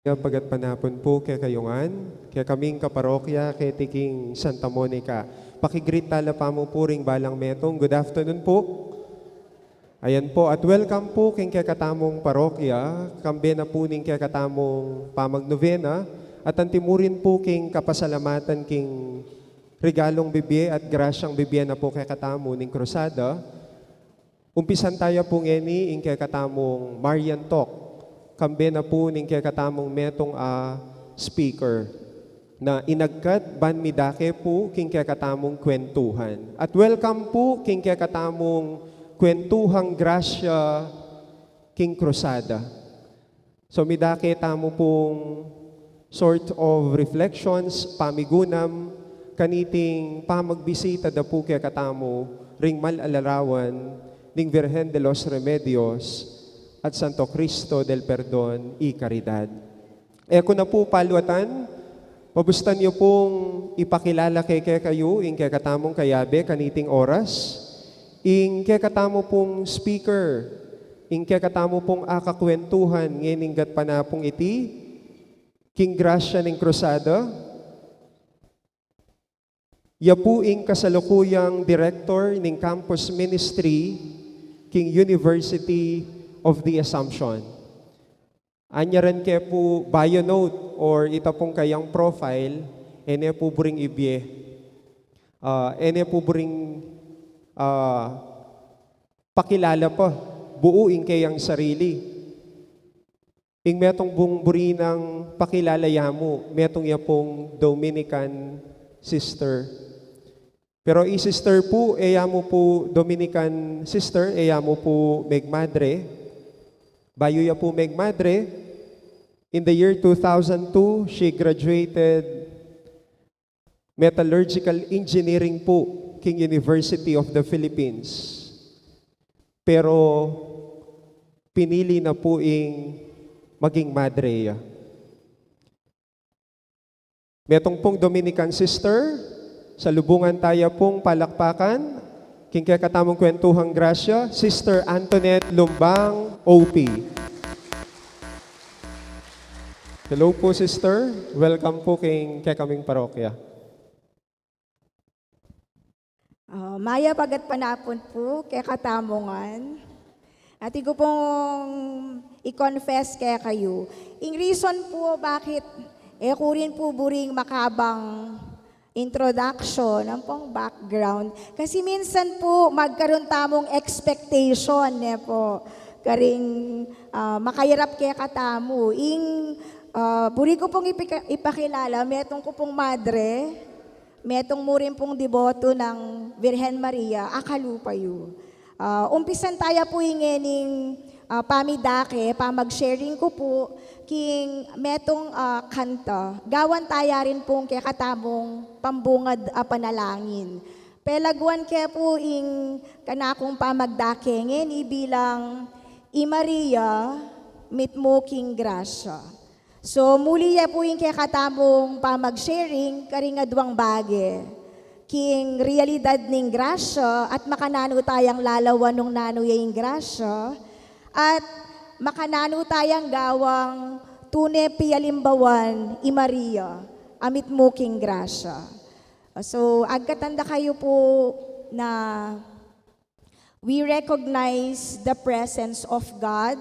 Pagat panapon po kay kayungan, kay kaming kaparokya, kay tiking Santa Monica. Pakigreet tala pa mo po ring balang metong. Good afternoon po. Ayan po, at welcome po king kay katamong parokya, kambe na po ning kay katamong pamagnovena, at antimurin po king kapasalamatan king regalong bibye at grasyang bibye na po kay katamo ning krusada. Umpisan tayo po ngeni ing kay katamong Marian Talk. Kambe na po ning kay katamong metong speaker na inagkat ban midake po king kay katamong kwentuhan. At welcome po king kay katamong kwentuhang grasya king krusada. So midake tamo pong sort of reflections, pamigunam, kaniting pamagbisita da po kay katamo ring malalarawan ning Virgen de los Remedios at Santo Cristo del Perdon y Caridad. Eko na po paluatan, mabustan niyo pong ipakilala kay kayo, ing kay katamong kayabe, kaniting oras, ing kay katamo pong speaker, ing kay katamo pong akakwentuhan, ngeninggat pa na pong iti, king grasya ning krusada, ya po ing kasalukuyang director ning campus ministry, king University of the Assumption. Anya rin kaya po bio note or ita pong kayang profile, ene po buring ibye. Ene po buring pakilala pa, buuing kayang sarili. Ing metong bung buri ng pakilala yamo, metong ya pong Dominican sister. Pero i-sister po, mo po Dominican sister, mo po Megmadre. Bayo ya po Megmadre. In the year 2002, she graduated Metallurgical Engineering po, King University of the Philippines. Pero pinili na po maging madre. Metong pong Dominican sister, sa lubungan tayo pong palakpakan, king kay katamong kwentuhang grasya, Sister Antoinette Lumbang, OP. Hello po, sister. Welcome po king kay kaming parokya. Maya pagat panapon po kay katamongan. At ko pong i-confess kaya kayo. In reason po bakit kurin po buring makabang introduction, ang pong background. Kasi minsan po magkaroon tamong expectation po. Karing makayarap kaya katamo. Buri ko pong ipakilala, metong ko pong madre, metong mo rin pong deboto ng Virgen Maria, akalupayo. Umpisan tayo po ingening pamidake, pamag-sharing ko po, king metong kanta. Gawan tayo rin pong kaya katamong pambungad panalangin. Pelagwan kaya po kanakong pamagdake, ngeni bilang I Maria, mit mo king grasya. So muli ya po kaya katamong pamag-sharing, karingadwang bage. King realidad ning grasya at makanano tayang lalawan nung nano yung grasya at makanano tayang gawang tune pialimbawan I Maria, amit mo king grasya. So agkatanda kayo po na we recognize the presence of God,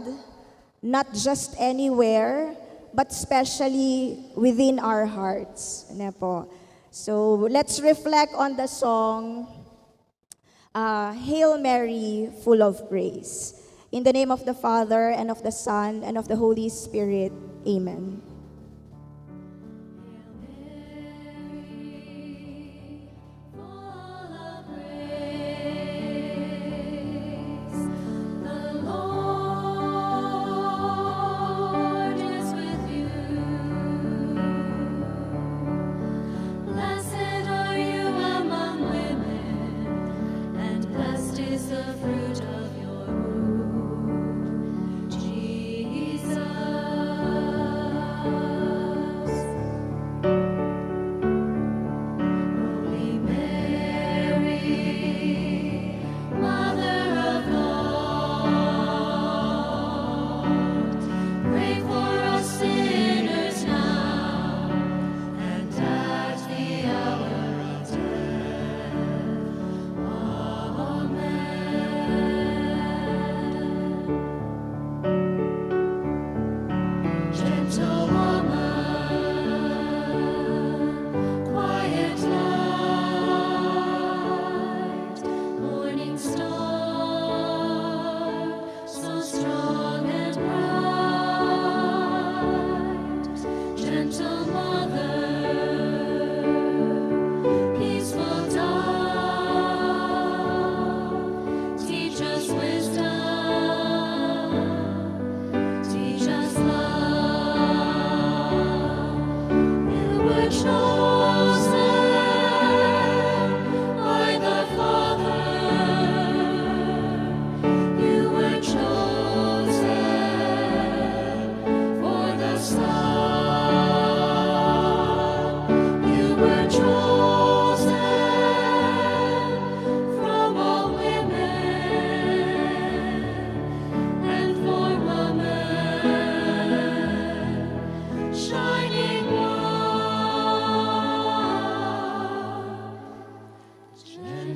not just anywhere, but especially within our hearts. Ano po? So let's reflect on the song, Hail Mary, full of grace. In the name of the Father, and of the Son, and of the Holy Spirit. Amen. Jesus.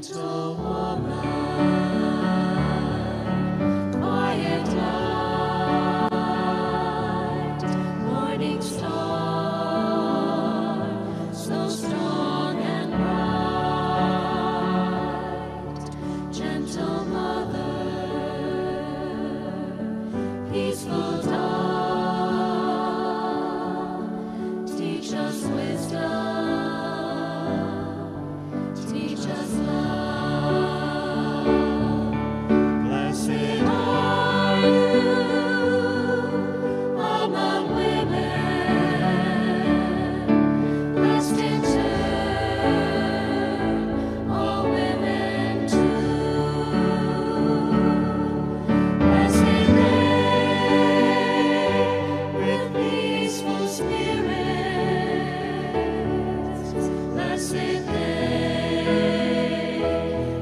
Gentle woman, quiet light, morning star, so strong and bright. Gentle mother, peaceful dawn, teach us wisdom, teach us love. Blessed are you among women, blessed in turn, all women too. Blessed they with peaceful spirits, blessed they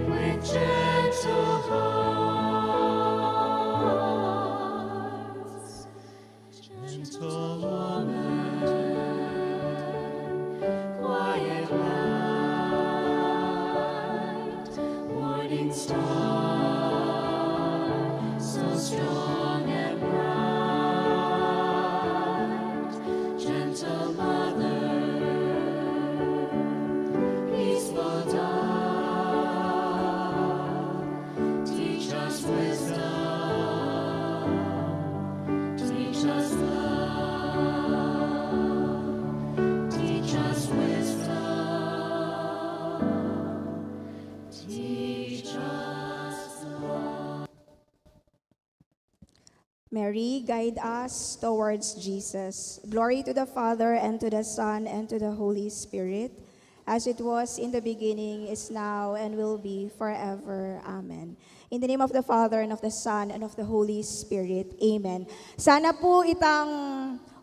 with gentle hearts. Gentle woman, quiet light, morning star, so strong and bright. Gentle mother, peaceful dawn, teach us wisdom, teach us love, teach us wisdom, teach us love. Mary, guide us towards Jesus. Glory to the Father, and to the Son, and to the Holy Spirit, as it was in the beginning, is now, and will be forever. Amen. In the name of the Father, and of the Son, and of the Holy Spirit. Amen. Sana po itang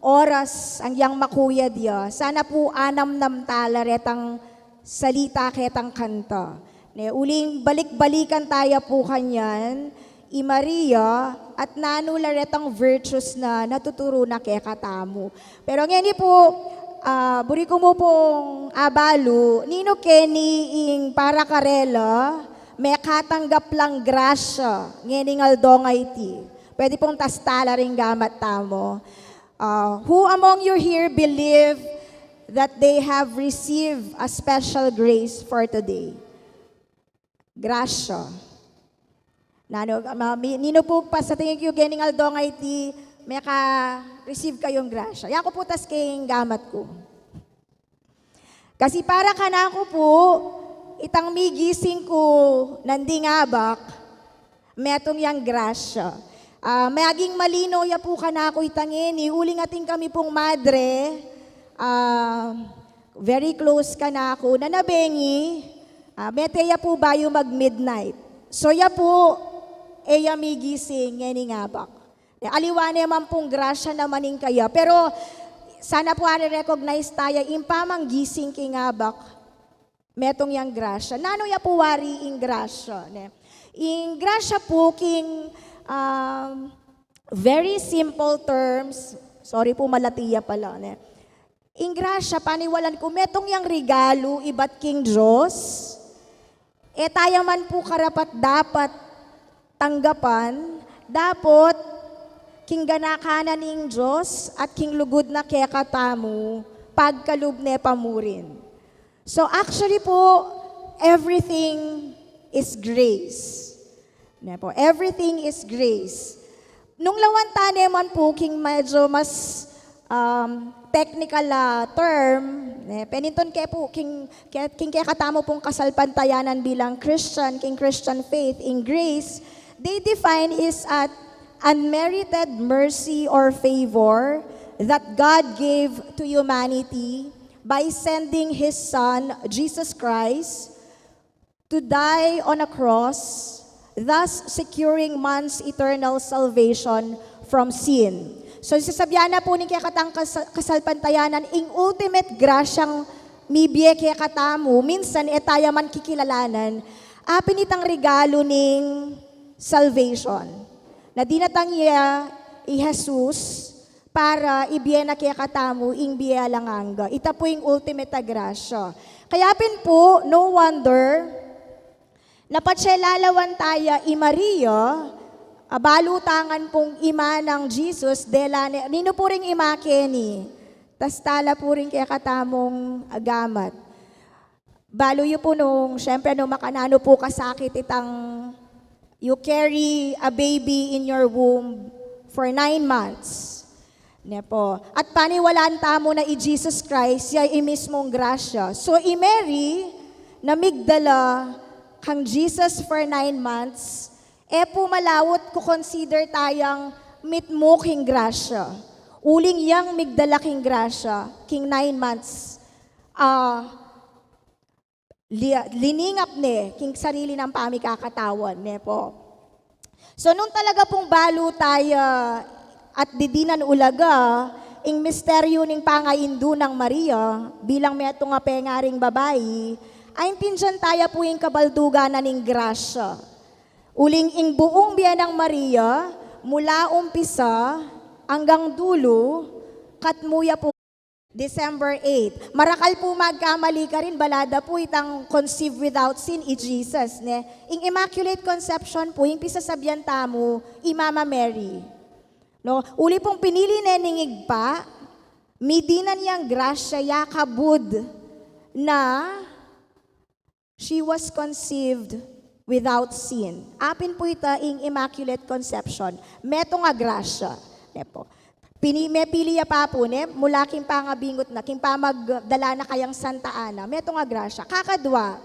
oras ang yang makuya dia. Sana po anam nam tala retang salita ketang kanta. Ne, uling balik-balikan tayo po kanyan, i Maria, at nanula retang virtues na natuturo na kay katamu. Pero ngayon po, buri ko mo pong abalo, nino Kenny ing para karela, may katanggap lang grasya, ngayon aldongay ti. Pwede pong tastala rin gamat tamo. Who among you here believe that they have received a special grace for today? Grasya. Nino po pa sa tingin ko gening aldongay ti may ka-receive kayong grasya. Yan ko po tas kayong gamat ko. Kasi para ka na ako po, itang migising ko nandingabak, metong yang grasya. Mayaging malino ya po ka na ako itangin, uling ating kami pong madre, very close ka na ako, nanabengi, meteya po ba yung mag-midnight? So ya po, eya migising, ngeningabak. Aliwane man pong grasya namaning kaya. Pero sana po recognize tayo, impamang gising kingabak, metong yang grasya. Nano ya po wari ing grasya? Ne? Ing grasya po king very simple terms, sorry po malatiya pala. Ne? Ing grasya, paniwalan ko, metong yang regalo, ibat king Diyos, tayo man po karapat dapat tanggapan, dapat king ganakanan ning Diyos at king lugod na kekatamu, pagkalubne pamurin. So actually po, everything is grace. Po, everything is grace. Nung lawan taneman po, king medyo mas technical term, peninton kaya po, king kekatamo pong kasalpantayanan bilang Christian, king Christian faith in grace, they define is at unmerited mercy or favor that God gave to humanity by sending His Son, Jesus Christ, to die on a cross, thus securing man's eternal salvation from sin. So sasabihan na po ni kaya katang kasalpantayanan, ing ultimate grasyang mibye kaya katamu, minsan etaya man kikilalanan, apinitang regalo ning salvation. Na dinatang niya i Jesus para ibiya na kaya katamu ing biya langanga. Ita po yung ultimate grasya. Kaya pin po, no wonder, Napatsyelalawan taya i Maria, abalutangan pong ima ng Jesus, dela nino po ring ima Kenny, tas tala po rin kaya katamong agamat. Balo yu po syempre nung makanano po kasakit itang, you carry a baby in your womb for 9 months. Ne po. At paniwalaan tamo na i Jesus Christ, siya i mismong grasya. So i Mary, na migdala kang Jesus for 9 months, po malawot ko consider tayang mitmo king grasya. Uling yang migdala king grasya, king 9 months, liningap ne, king sarili ng pamikakatawan, ne po. So nung talaga pong balo tayo at didinan ulaga, ing misteryo ning pangaindu ng Maria, bilang meto nga pengaring babae, ay tinsan tayo po yung kabalduganan ng grasya. Uling ing buong biyanang Maria, mula umpisa hanggang dulo, katmuya po December 8. Marakal po magkamali ka rin, balada po itang conceive without sin i Jesus. Ne? Ing Immaculate Conception po, yung pisasabihan tamo, i Mama Mary. No? Uli pong pinili neningig pa, midinan niyang grasya yakabud na she was conceived without sin. Apin po ita ing Immaculate Conception. Meto nga grasya. Ne po. May piliya pa po, ne? Mula king pangabingot na, king pamagdala na kayang Santa Ana. Meto nga grasya. Kakadwa,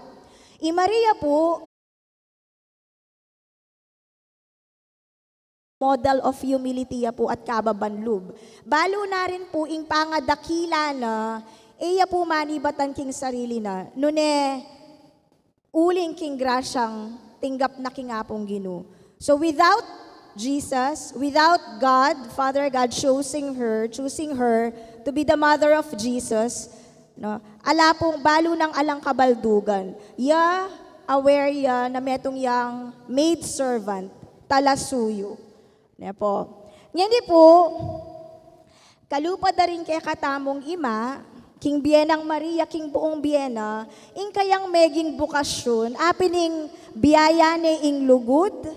i Maria po, model of humility po at kababanlub. Balo na rin po ing pangadakila na, iya po manibatan king sarili na, nune, uling king grasyang tinggap na king apong Ginoo. So without Jesus, without God, Father God choosing her to be the mother of Jesus, no, ala pong balo ng alang kabaldugan. Ya, aware ya na metong yang maid servant, talasuyo. Ne po. Ngayon po, kalupad na rin kay katamong ima, king biyenang Maria, king buong biyena, ing kayang meging bukasyon, apining biyaya ne ing lugod,